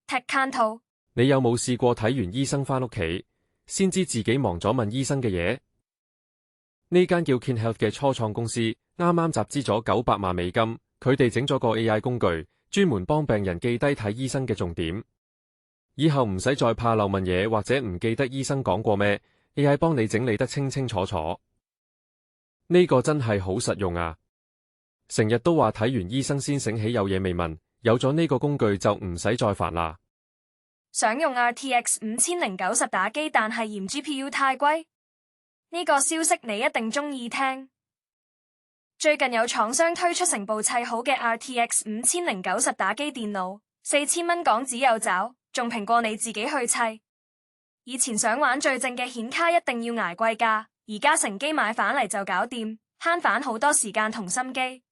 Tech Kanto， 你有冇試過睇完醫生返屋企，先知自己忘咗問醫生嘅嘢？呢間叫 Kin Health 嘅初創公司啱啱集資咗900萬美金，佢哋整咗個 AI 工具，專門幫病人記低睇醫生嘅重點。以後唔使再怕漏問嘢或者唔記得醫生講過咩，AI 幫你整理得清清楚楚。呢個真係好實用啊！成日都話睇完醫生先醒起有嘢未問，有咗呢個工具就唔使再煩啦。想用 RTX 5090打機，但係嫌 GPU 太貴？呢個消息你一定中意聽。最近有廠商推出成部砌好嘅 RTX 5090打機電腦，4000蚊港紙有找，仲平過你自己去砌。以前想玩最正嘅顯卡一定要捱貴價，而家成機買返嚟就搞掂，慳返好多時間同心機。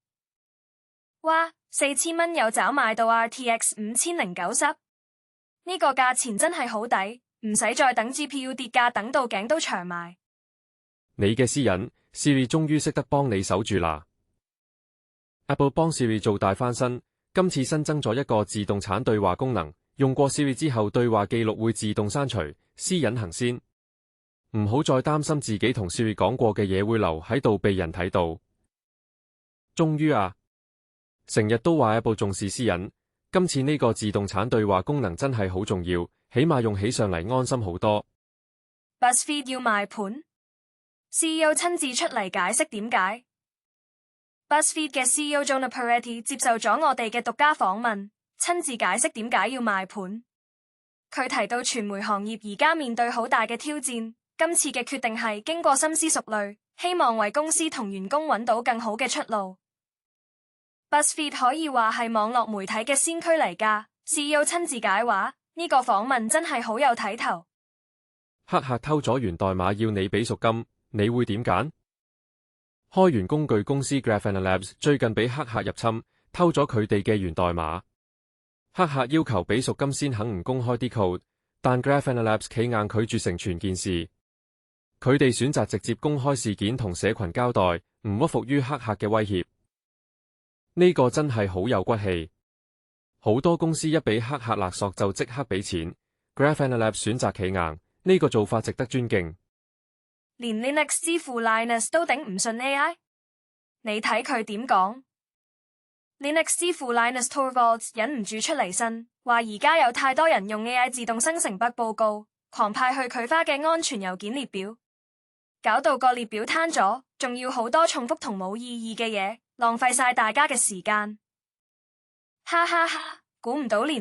哇，4000蚊有找買到 RTX 5090，呢個價錢真係好抵，唔使再等 GPU 跌價等到頸都長埋。你嘅私隱 Siri 終於識得幫你守住啦。Apple 幫 Siri 做大翻身，今次新增咗一個自動產對話功能，用過 Siri 之後對話記錄會自動刪除，私隱行先。唔好再擔心自己同 Siri 講過嘅嘢會留喺度被人睇到。終於啊，成日都話 Apple 重視私隱，今次呢個自動產對話功能真係好重要，起碼用起上嚟安心好多。BuzzFeed 要賣盤，CEO 親自出嚟解釋點解。BuzzFeed 嘅 CEO Jonah Peretti 接受咗我哋嘅獨家訪問，親自解釋點解要賣盤。佢提到傳媒行業而家面對好大嘅挑戰，今次嘅決定係經過深思熟慮，希望為公司同員工揾到更好嘅出路。BuzzFeed 可以話係網絡媒體嘅先驅嚟㗎，CEO 親自解話，呢個訪問真係好有睇頭。黑客偷咗源代碼要你俾贖金，你會點揀？開源工具公司 Grafana Labs 最近俾黑客入侵，偷咗佢哋嘅源代碼。黑客要求俾贖金先肯唔公開啲 code， 但 Grafana Labs 企硬拒絕成全件事。佢哋選擇直接公開事件同社群交代，唔屈服於黑客嘅威脅。呢個真係好有骨氣。好多公司一俾黑客勒索就即刻俾錢， Grafana Labs 選擇企硬，呢個做法值得尊敬。連 Linux 之父 Linus 都頂唔順 AI， 你睇佢點講？ Linux 之父 Linus Torvalds 忍唔住出嚟呻，話而家有太多人用 AI 自動生成 bug 報告，狂派去佢花嘅安全郵件列表，搞到個列表攤咗，仲要好多重複同冇意義嘅嘢，浪費晒大家嘅時間。哈哈哈，估唔到連